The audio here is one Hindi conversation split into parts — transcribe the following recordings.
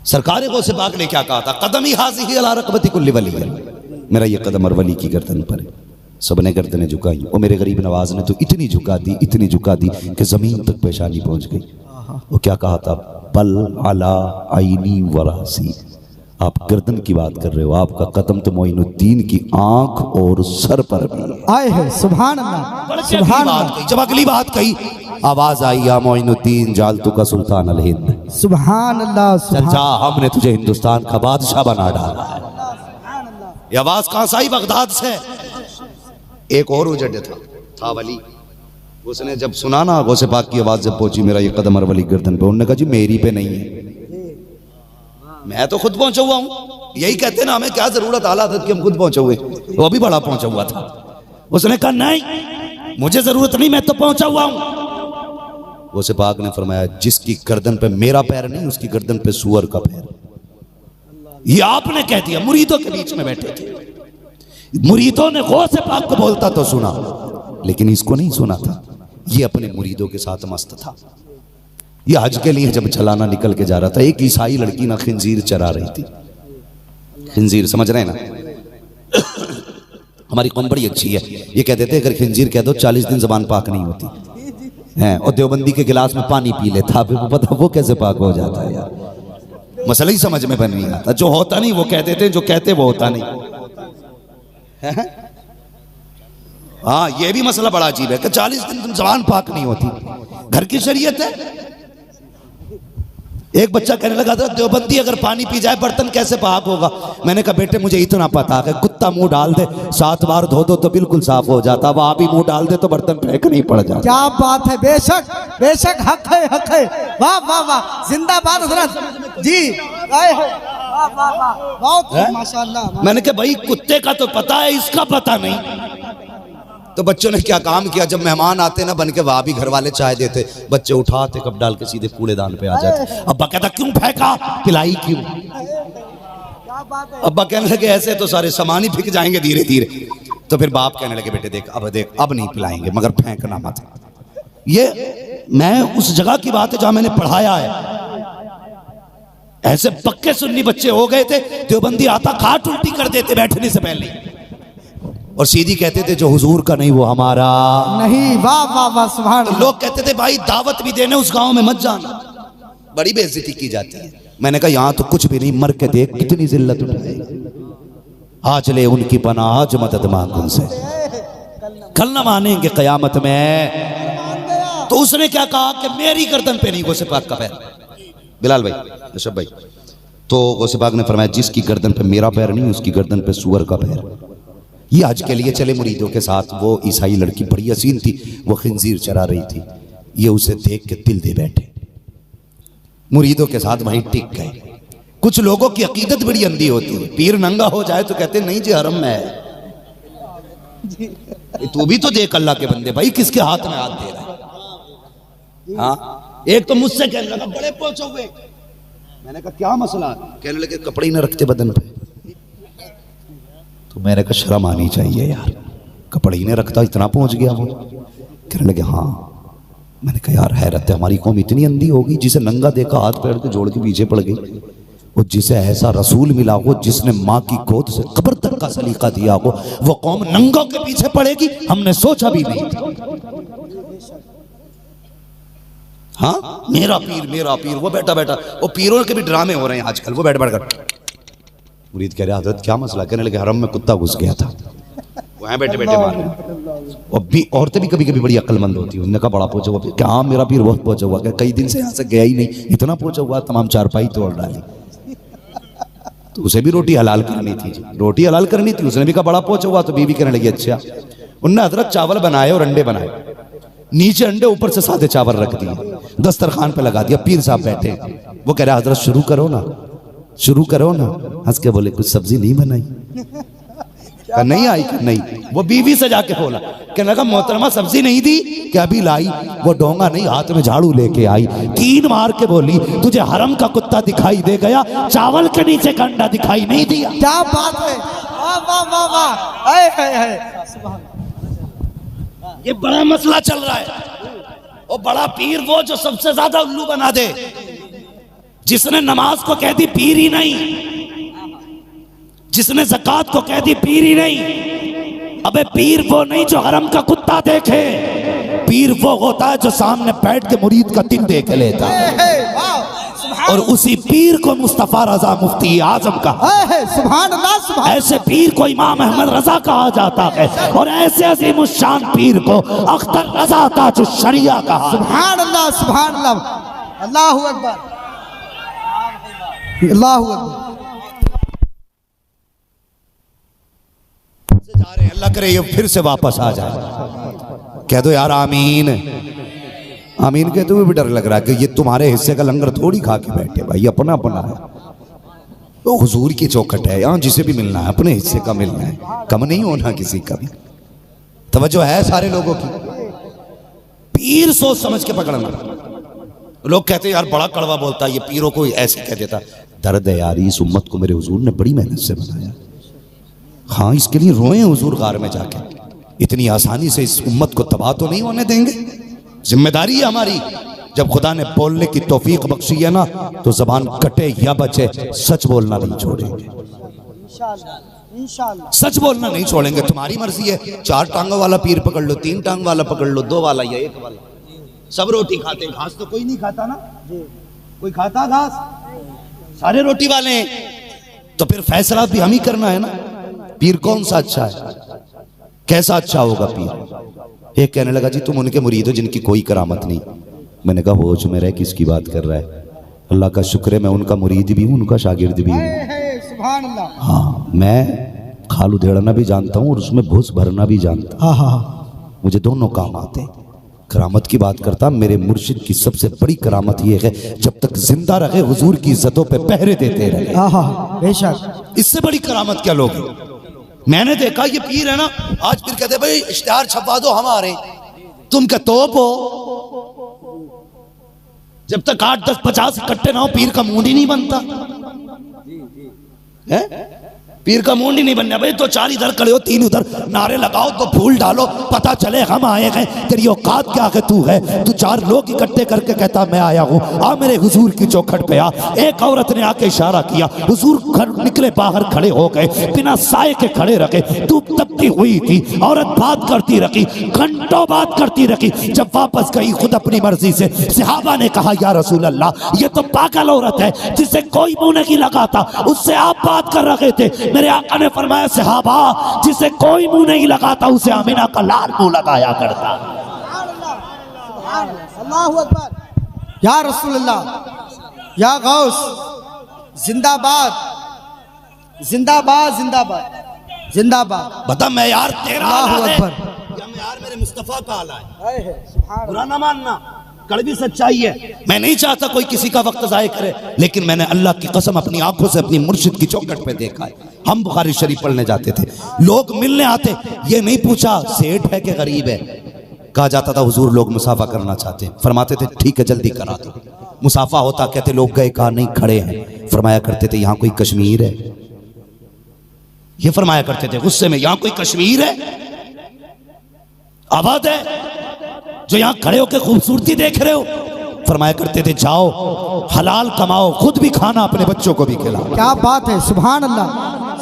सरकार गौसे पाक ने क्या कहा था, कदम ही हाज़िही अला रक़बति कुल्ली वली, मेरा ये कदम और वली की गर्दन पर है। सबने गर्दनें झुकाई और मेरे गरीब नवाज ने तो इतनी झुका दी, इतनी झुका दी कि जमीन तक पेशानी पहुंच गई। वो क्या कहा था, बल अला आईनी वरासी, आप गर्दन की बात कर रहे हो, आपका कदम तो मोइनुद्दीन की आंख और सर पर भी आए है। सुभान अल्लाह, सुभान अल्लाह। जब अगली बात कही, आवाज आई, या मोइनुद्दीन जालतू का सुल्तान अल हिंद, सुभान अल्लाह, चल जा, हमने तुझे हिंदुस्तान का बादशाह बना डाला है। ये आवाज कहां से आई, बगदाद से। एक और उजड़ था वली, उसने जब सुना ना गौसे पाक की आवाज जब पहुंची, मेरा ये कदम और वली गर्दन पे, उन्होंने कहा जी मेरी पे नहीं है, मैं तो खुद पहुंचा हुआ हूं। यही कहते ना, हमें क्या जरूरत आला था कि हम खुद पहुंचे हुए, वो भी बड़ा पहुंचा हुआ था। उसने कहा नहीं मुझे जरूरत नहीं, मैं तो पहुंचा हुआ हूं। गौसे पाक ने फरमाया, जिसकी गर्दन पे मेरा पैर नहीं, उसकी गर्दन पे सूअर का पैर। ये आपने कह दिया, मुरीदों के बीच में बैठे थे, मुरीदों ने गौसे पाक को बोलता तो सुना, लेकिन इसको नहीं सुना था। ये अपने मुरीदों के साथ मस्त था। ये हज के लिए जब चलाना निकल के जा रहा था, एक ईसाई लड़की ना खिंजीर चरा रही थी। खिंजीर समझ रहे हैं ना, हमारी कौम बड़ी अच्छी है। ये कहते थे अगर खिंजीर कह दो 40 दिन जबान पाक नहीं होती है। और देवबंदी के गिलास में पानी पी लेता, अब पता वो कैसे पाक हो जाता है यार, मसला ही समझ में बन नहीं आता। जो होता नहीं वो कहते थे, जो कहते वो होता नहीं। हाँ, ये भी मसला बड़ा अजीब है कि 40 दिन तुम जबान पाक नहीं होती, घर की शरीयत है। एक बच्चा कहने लगा था, देवबंदी अगर पानी पी जाए बर्तन कैसे पाक होगा। मैंने कहा बेटे मुझे इतना पता है, कुत्ता मुंह डाल दे 7 बार धो दो तो बिल्कुल साफ हो जाता, वहां भी मुंह डाल दे तो बर्तन फेंक नहीं पड़ जाता। क्या बात है, बेशक बेशक, हक है, हक है। वाह वाह वाह, जिंदाबाद हजरत जी, आए हो, वाह वाह वाह, बहुत माशाअल्लाह। मैंने कहा भाई कुत्ते का तो पता है, इसका पता नहीं। तो बच्चों ने क्या काम किया, जब मेहमान आते ना बन के, वहां भी घर वाले चाय देते, बच्चे उठाते कप डाल के सीधे कूड़ेदान पे आ जाते। अब्बा कहता क्यों फेंका, पिलाई क्यों। अब्बा कहने लगे ऐसे तो सारे सामान ही फिक जाएंगे धीरे धीरे। तो फिर बाप कहने लगे बेटे देख अब नहीं पिलाएंगे, मगर फेंकना मत। ये मैं उस जगह की बात है जहां मैंने पढ़ाया है। ऐसे पक्के सुन्नी बच्चे हो गए थे, देवबंदी आता खाट उल्टी कर देते बैठने से पहले, और सीधी कहते थे जो हुजूर का नहीं वो हमारा नहीं। वाह वाह वाह, सुभान। तो लोग कहते थे भाई दावत भी देने उस गांव में मत जाना, बड़ी बेइज्जती की जाती है। मैंने कहा यहां तो कुछ भी नहीं, मर के देख कितनी जिल्लत उठाएगी। आज ले उनकी पनाह, आज मदद मांग उनसे, कल न मानेंगे कयामत में। तो उसने क्या कहा कि मेरी गर्दन पे नहीं गौसे पाक का पैर। बिलाल भाई, ऋषभ भाई, तो गौसे पाक ने फरमाया जिसकी गर्दन पे मेरा पैर नहीं, उसकी गर्दन पे सूअर का पैर। ये हज के लिए चले मुरीदों के साथ। वो ईसाई लड़की बड़ी हसीन थी, वो खिंजीर चरा रही थी। ये उसे देख के दिल दे बैठे, मुरीदों के साथ वहीं टिक गए। कुछ लोगों की अकीदत बड़ी अंधी होती है, पीर नंगा हो जाए तो कहते नहीं जी हरम में है। तू भी तो देख अल्लाह के बंदे, भाई किसके हाथ में हाथ दे रहा है। हाँ, एक तो मुझसे कहने लगा बड़े पहुंचे हुए। मैंने कहा क्या मसला, कहने लगे कपड़े ही न रखते बदन पे। तो मैंने कहा शर्म आनी चाहिए यार, कपड़े ही नहीं रखता, इतना पहुंच गया वो। कहने लगे हाँ। मैंने कहा यार हैरत है, हमारी कौम इतनी अंधी होगी, जिसे नंगा देखा हाथ पैर के जोड़ के पीछे पड़ गई, और जिसे ऐसा रसूल मिला हो जिसने माँ की गोद से कब्र तक का सलीका दिया हो, वो कौम नंगों के पीछे पड़ेगी, हमने सोचा भी नहीं था। हाँ, मेरा पीर, वो बैठा बैठा, वो पीरों के भी ड्रामे हो रहे हैं आजकल, वो बैठ बैठ कर। मुरीद कह रहे हजरत क्या मसला, कहने लगे हरम में कुत्ता घुस गया था, वहां बैठे बैठे मार रहे। और भी औरतें भी कभी कभी बड़ी अक्लमंद होती है, उन्होंने कहा बड़ा पहुंचा हुआ, क्या हाँ मेरा पीर बहुत पहुंचा हुआ, क्या कई दिन से यहाँ से गया ही नहीं, इतना पहुंचा हुआ, तमाम चारपाई तोड़ डाली। तो उसे भी रोटी हलाल करनी थी, रोटी हलाल करनी थी, उसने भी कहा बड़ा पहुंचा हुआ। तो बीवी कहने लगी अच्छा। उनने हजरत चावल बनाए और अंडे बनाए, नीचे अंडे ऊपर से सादे चावल रख दिए, दस्तरखान पे लगा दिया। पीर साहब बैठे, वो कह रहा हजरत शुरू करो ना, शुरू करो ना। हंस के बोले कुछ सब्जी नहीं बनाई, नहीं आई, नहीं। वो बीवी से जाके बोला, कहने लगा मोहतरमा सब्जी नहीं दी, क्या अभी लाई। वो डोंगा नहीं, हाथ में झाड़ू लेके आई, कीन मार के बोली तुझे हरम का कुत्ता दिखाई दे गया, चावल के नीचे का अंडा दिखाई नहीं दिया। क्या बात है, वाह वाह वाह वाह, आए हाय हाय, सुभान। ये बड़ा मसला चल रहा है। और बड़ा पीर वो जो सबसे ज्यादा उल्लू बना दे, जिसने नमाज को कह दी पीर ही नहीं, जिसने ज़कात को कह दी पीर ही नहीं। अबे पीर वो नहीं जो हरम का कुत्ता देखे, पीर वो होता है जो सामने बैठ के मुरीद का दिल देख लेता है। और उसी पीर को मुस्तफा रजा मुफ्ती आजम कहा, सुभान अल्लाह, सुभान। ऐसे पीर को इमाम अहमद रजा कहा जाता है, और ऐसे अजीम शान पीर को अख्तर रजा ताज शरिया कहा। सुभान अल्लाह, सुभान अल्लाह, अल्लाहू अकबर, अल्लाहू अकबर। जा रहे हैं, अल्लाह करे ये फिर से वापस आ जाए। कह दो यार आमीन, आमीन कहते हुए भी डर लग रहा है कि ये तुम्हारे हिस्से का लंगर थोड़ी खा के बैठे, भाई अपना अपना है, तो हुजूर की चौखट है, यहाँ जिसे भी मिलना है अपने हिस्से का मिलना है, कम नहीं होना किसी का भी। तवज्जो है सारे लोगों की। पीर सोच समझ के पकड़ना। लोग कहते हैं यार बड़ा कड़वा बोलता है, ये पीरों को ऐसे कह देता। दर्द है यार, इस उम्मत को मेरे हुजूर ने बड़ी मेहनत से बनाया। हाँ, इसके लिए रोए हुजूर गार में जाके, इतनी आसानी से इस उम्मत को तबाह तो नहीं होने देंगे। जिम्मेदारी है हमारी। जब खुदा ने बोलने की तौफीक बख्शी है ना, तो जबान कटे या बचे, सच बोलना नहीं छोड़ेंगे, इंशाअल्लाह सच बोलना नहीं छोड़ेंगे। तुम्हारी मर्जी है, 4 टांगों वाला पीर पकड़ लो, 3 टांग वाला पकड़ लो, 2 वाला या 1 वाला। सब रोटी खाते, घास तो कोई नहीं खाता ना, कोई खाता घास? सारे रोटी वाले हैं। तो फिर फैसला भी हम ही करना है ना, पीर कौन सा अच्छा है, कैसा अच्छा होगा पीर। एक कहने लगा जी तुम उनके मुरीद हो जिनकी कोई करामत नहीं। मैंने कहा होश में रह, किसकी बात कर रहा है? अल्लाह का शुक्र है मैं उनका मुरीद भी हूँ, उनका शागिर्द भी हूँ। सुभान अल्लाह। हाँ, मैं खाल उधेड़ना भी जानता हूँ और उसमें भूस भरना भी जानता हूँ। हाँ, मुझे दोनों काम आते। करामत की बात करता, मेरे मुर्शिद की सबसे बड़ी करामत यह है जब तक जिंदा रहे हुजूर की इज्जतों पे पहरे देते रहे। बेशक, इससे बड़ी करामत क्या लोग। मैंने देखा ये पीर है ना, आज फिर कहते भाई इश्तिहार छपवा दो हम आ रहे हैं। तुम क्या तोप हो? जब तक 8, 10, 50 इकट्ठे ना हो पीर का मूड ही नहीं बनता है? पीर का मूड ही नहीं बनना भाई। तो 4 इधर खड़े हो, 3 उधर, नारे लगाओ, तो फूल डालो, पता चले हम आए हैं। तेरी औकात क्या है? तू है तू 4 लोग इकट्ठे करके कहता मैं आया हूँ, आ मेरे हुजूर की चौखट पे आ। एक औरत ने आके इशारा किया, हुजूर घर निकले, बाहर खड़े हो गए, बिना साए के खड़े रखे। धूप तपती हुई थी, औरत बात करती रखी, घंटों बात करती रखी। जब वापस गई खुद अपनी मर्जी से, सहाबा ने कहा या रसूल अल्लाह, ये तो पागल औरत है जिसे कोई मुंह नहीं लगाता, उससे आप बात कर रहे थे। मेरे आका ने फरमाया सहाबा, जिसे कोई मुंह नहीं लगाता उसे आमिना का लाल मुंह लगाया करता। अल्लाहू अकबर, या रसूलल्लाह, या गौस, जिंदाबाद जिंदाबाद जिंदाबाद जिंदाबाद। बता मैं यार तेरा अल्लाहू आला है अकबर। या मैं यार मेरे मुस्तफा का आला है? बुरा ना मानना, कड़वी सच्चाई है। मैं नहीं चाहता कोई किसी का वक्त जाया करे, लेकिन मैंने अल्लाह की कसम अपनी आंखों से अपनी मुर्शिद की चौखट पे देखा है। हम बुखारी शरीफ पढ़ने जाते थे, लोग मिलने आते, ये नहीं पूछा सेठ है कि गरीब है। कहा जाता था हुजूर लोग मुसाफा करना चाहते हैं, फरमाते थे ठीक है जल्दी करा दो। मुसाफा होता, कहते लोग गए, कहा नहीं खड़े हैं। फरमाया करते थे यहाँ कोई कश्मीर है? ये फरमाया करते थे गुस्से में, यहाँ कोई कश्मीर है आबाद है जो यहाँ खड़े होकर खूबसूरती देख रहे हो? फरमाया करते थे जाओ हलाल कमाओ, खुद भी खाना, अपने बच्चों को भी खिलाओ। क्या बात है, सुभान अल्लाह,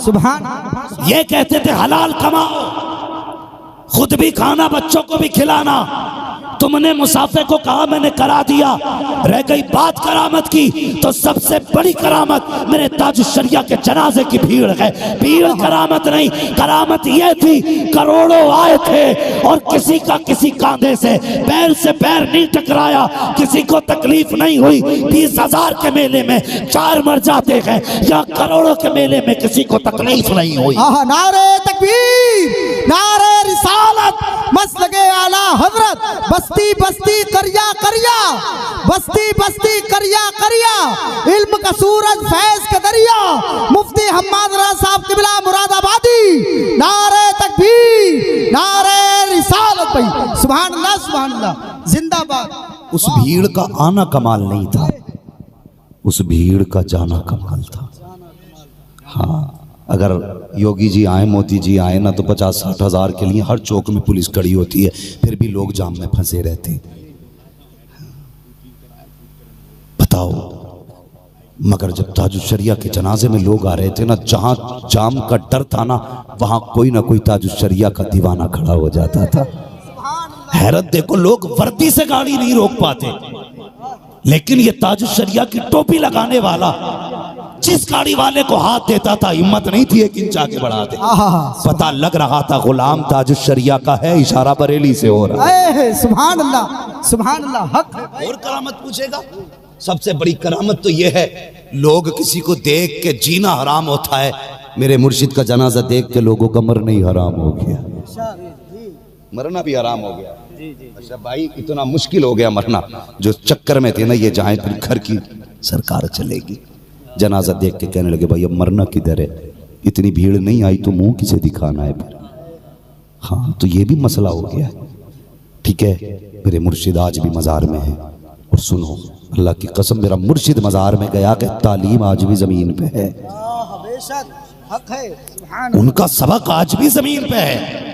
सुभान। ये कहते थे हलाल कमाओ, खुद भी खाना, बच्चों को भी खिलाना। तुमने मुसाफिर को कहा मैंने करा दिया, रह गई बात करामत की, तो सबसे बड़ी करामत मेरे ताज शरिया के जनाजे की भीड़ है। भीड़ करामत नहीं, करामत यह थी करोड़ों आए थे और किसी का किसी कांधे से पैर नहीं टकराया, किसी को तकलीफ नहीं हुई। 20,000 के मेले में 4 मर जाते हैं, या करोड़ों के मेले में किसी को तकलीफ नहीं हुई। नारे तकबीर, नारे रिसालत, मसलके आला हजरत, बस्ती बस्ती करिया करिया, बस्ती बस्ती करिया करिया, इल्म का सूरज फैज का दरिया, मुफ्ती हम्माद रज़ा साहब किबला मुरादाबादी। नारे तकबीर, नारे रिसालत भाई, सुभान अल्लाह, सुभान अल्लाह, जिंदाबाद। उस भीड़ का आना कमाल नहीं था, उस भीड़ का जाना कमाल था। हाँ, अगर योगी जी आए, मोदी जी आए ना, तो 50-60 हज़ार के लिए हर चौक में पुलिस खड़ी होती है, फिर भी लोग जाम में फंसे रहते हैं। बताओ मगर जब ताजुश शरिया के जनाजे में लोग आ रहे थे ना, जहां जाम का डर था ना, वहां कोई ना कोई ताजुश शरिया का दीवाना खड़ा हो जाता था। हैरत देखो, लोग वर्दी से गाड़ी नहीं रोक पाते, लेकिन ये ताजुश शरिया की टोपी लगाने वाला जिस गाड़ी वाले को हाथ देता था, हिम्मत नहीं थी एक इंच आगे बढ़ा दे। पता लग रहा था गुलाम ताजुश शरिया का है, इशारा बरेली से हो रहा है। सुभान अल्लाह, सुभान अल्लाह, हक है। और करामत पूछेगा, सबसे बड़ी करामत तो यह है, लोग किसी को देख के जीना हराम होता है, मेरे मुर्शिद का जनाजा देख के लोगों का मरना ही हराम हो गया, मरना भी हराम हो गया। अच्छा भाई, इतना मुश्किल हो गया मरना, जो चक्कर में थे ना ये जहां फिर घर की सरकार चलेगी, जनाजा देख के कहने लगे भाई अब मरना किधर है, इतनी भीड़ नहीं आई तो मुंह किसे दिखाना है फिर। हाँ, तो ये भी मसला हो गया। ठीक है, मेरे मुर्शिद आज भी मज़ार में है, और सुनो अल्लाह की कसम, मेरा मुर्शिद मज़ार में गया कि तालीम आज भी ज़मीन पे है, हक है। उनका सबक आज भी ज़मीन पे है,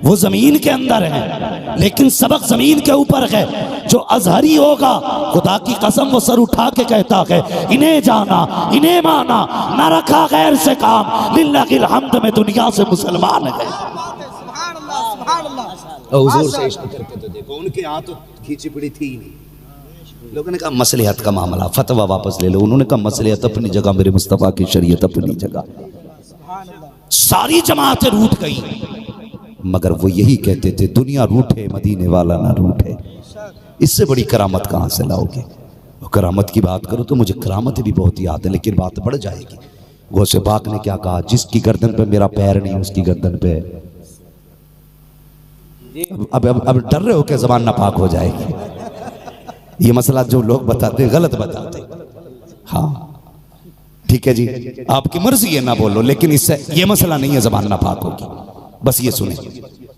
वो ज़मीन के अंदर है, लेकिन सबक ज़मीन के ऊपर है। जो अजहरी होगा, खुदा की कसम वो सर उठा के कहता है, इन्हें जाना, इन्हें माना, न रखा गैर से काम, लिल्लाहिल हम्द में दुनिया से मुसलमान है। हुजूर से इश्क करके तो देखो, उनके यहाँ तो खींची पड़ी थी ही नहीं। लोगों ने कहा मसलिहत का मामला, फतवा वापस ले लो, उन्होंने कहा मसलिहत अपनी जगह, मेरे मुस्तफ़ा की शरीयत अपनी जगह। सारी जमातें रूठ गई, मगर वो यही कहते थे दुनिया रूठे मदीने वाला ना रूठे। इससे बड़ी करामत कहाँ से लाओगे? और करामत की बात करो तो मुझे करामत भी बहुत याद है, लेकिन बात बढ़ जाएगी। गौसे पाक ने क्या कहा, जिसकी गर्दन पे मेरा पैर नहीं उसकी गर्दन पे। अब डर रहे हो क्या जबान नापाक हो जाएगी? ये मसला जो लोग बताते गलत बताते। हाँ ठीक है जी, आपकी मर्जी है ना बोलो, लेकिन इससे ये मसला नहीं है जबान नापाक होगी। बस ये सुने,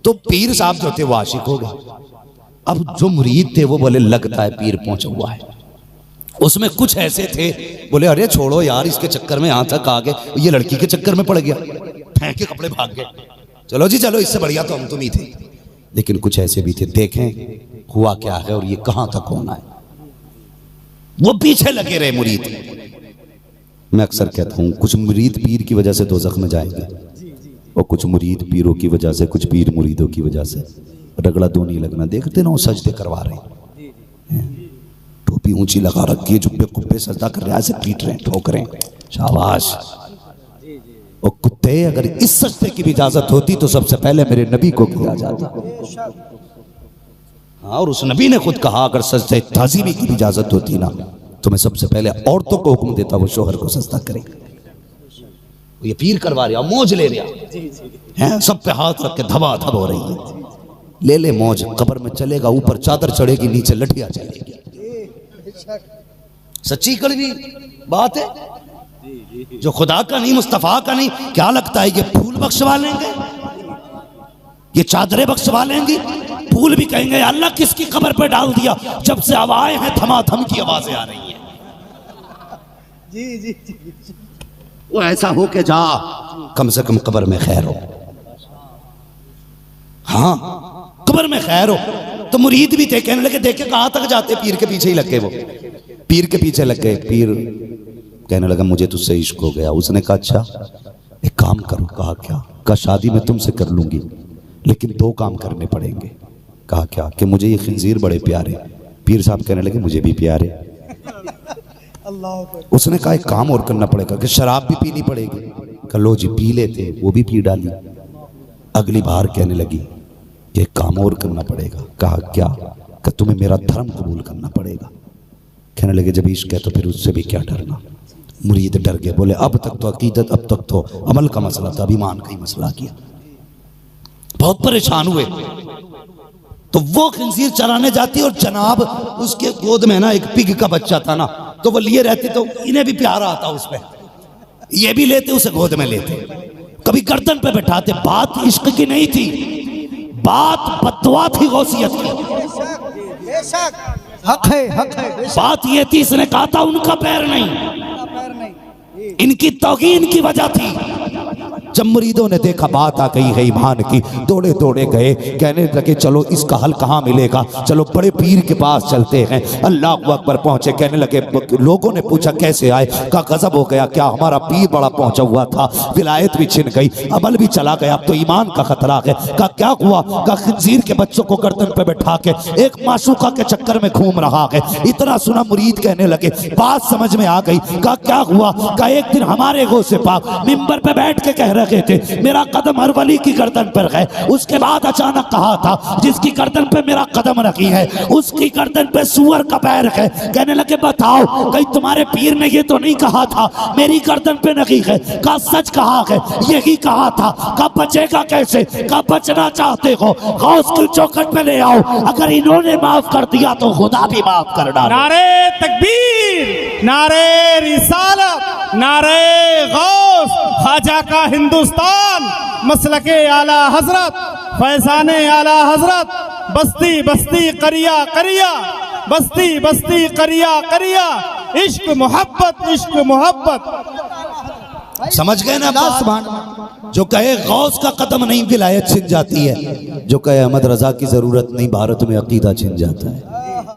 तो पीर साहब जो थे वो आशिक हो गए। अब जो मुरीद थे वो बोले लगता है पीर पहुंचा हुआ है। उसमें कुछ ऐसे थे बोले अरे छोड़ो यार, इसके चक्कर में यहां तक आ गए, ये लड़की के चक्कर में पड़ गया, फेंक के कपड़े भाग गए, चलो जी चलो, इससे बढ़िया तो हम तुम ही थे। लेकिन कुछ ऐसे भी थे, देखें हुआ क्या है और ये कहां तक होना है। वो पीछे लगे रहे मुरीद। मैं अक्सर कहता हूं कुछ मुरीद पीर की वजह से दोज़ख में जाएंगे, और कुछ मुरीद पीरों की वजह से, कुछ पीर मुरीदों की वजह से। रगड़ा दो नहीं लगना, देखते ना वो सजदे करवा रहे हैं, टोपी ऊंची लगा रखी है, जुब्बे कुब्बे सजदा कर रहे हैं, ऐसे पीट रहे हैं, ठोक रहे हैं, शाबाश। और कुत्ते, अगर इस सजदे की भी इजाजत होती तो सबसे पहले मेरे नबी को किया जाता। हाँ, और उस नबी ने खुद कहा अगर सजदे ताज़ीमी की भी इजाजत होती ना तो मैं सबसे पहले औरतों को हुक्म देता वो शोहर को सजदा करे। ये पीर करवा रहा, मौज ले रहा है, सब पे हाथ रख के धबाधब हो रही है। ले ले मौज, कब्र में चलेगा, ऊपर चादर चढ़ेगी, नीचे लठिया चलेगी। सच्ची कड़वी बात है, जो खुदा का नहीं, मुस्तफा का नहीं। क्या लगता है ये फूल बख्शवा लेंगे, ये चादरें बख्शवा लेंगी? फूल भी कहेंगे अल्लाह किसकी कब्र पे डाल दिया, जब से हवाएं हैं धमाधम की आवाजें आ रही हैं। जी जी जी, वो ऐसा हो के जा, कम से कम कब्र में खैर हो। हाँ, कब्र में खैर हो। तो मुरीद भी थे, कहने लगे देखे कहां तक जाते, पीर के पीछे ही लग गए। वो पीर के पीछे लग गए। पीर कहने लगा मुझे तुझसे इश्क हो गया। उसने कहा अच्छा एक काम करो। कहा क्या? कहा शादी मैं तुमसे कर लूंगी, लेकिन दो काम करने पड़ेंगे। कहा क्या? कि मुझे ये खिंजीर बड़े प्यारे। पीर साहब कहने लगे मुझे भी प्यारे। उसने कहा एक काम और करना पड़ेगा कि शराब भी पीनी पड़ेगी। कहा लो जी पी लेते, वो भी पी डाली। अगली बार कहने लगी कि एक काम और करना पड़ेगा। कहा क्या? कि तुम्हें मेरा धर्म कबूल करना पड़ेगा। कहने लगे जब इश्क है तो फिर उससे भी क्या डरना। मुरीद डर गए, बोले अब तक तो अकीदत, अब तक तो अमल का मसला था, अभिमान का ही मसला किया। बहुत परेशान हुए। तो वो खिंजीर चराने जाती और जनाब उसके गोद में ना एक पिग का बच्चा था ना, तो वो लिए रहते, तो इन्हें भी प्यार आता उस पे, ये भी लेते, उसे गोद में लेते, कभी गर्दन पे बैठाते। बात इश्क की नहीं थी, बात बददुआ थी, गौसियत की। हक है, हक है। बात ये थी, इसने कहा था उनका पैर नहीं, इनकी तौहीन की वजह थी। जब मुरीदों ने देखा बात आ गई है ईमान की, दौड़े दौड़े गए, कहने लगे चलो इसका हल कहाँ मिलेगा, चलो बड़े पीर के पास चलते हैं। अल्लाह अकबर पहुंचे, कहने लगे, लोगों ने पूछा कैसे आए, का गजब हो गया, क्या हमारा पीर बड़ा पहुंचा हुआ था, विलायत भी छिन गई, अमल भी चला गया, अब तो ईमान का खतरा है। का क्या हुआ, का खंजीर के बच्चों को गर्दन पे बैठा के एक माशूका के चक्कर में घूम रहा है। इतना सुना मुरीद कहने लगे, बात समझ में आ गई। का क्या हुआ, का एक दिन हमारे गौसे पाक मिंबर पे बैठ के कह रहे थे मेरा कदम हर वली की गर्दन पर है। उसके बाद अचानक कहा था जिसकी गर्दन पे मेरा कदम रखी है उसकी गर्दन पे सूअर का पैर है। कहने लगे बताओ कहीं तुम्हारे पीर ने ये तो नहीं कहा था मेरी गर्दन पे नहीं है, का सच कहा है, यही कहा था। का बचेगा कैसे, का बचना चाहते हो गौस की चौखट पे ले आओ, अगर इन्होंने माफ कर दिया तो खुदा भी माफ कर डाले। नारे तकबीर, नारे रिसालत, नारे गौस, ख्वाजा का हिंदुस्तान, मसलके आला हजरत, फैजाने आला हजरत, बस्ती बस्ती करिया करिया, बस्ती बस्ती करिया करिया, इश्क मोहब्बत, इश्क मोहब्बत। समझ गए ना बात? जो कहे गौस का कदम नहीं विलायत छिन जाती है, जो कहे अहमद रजा की जरूरत नहीं भारत में अकीदा छिन जाता है।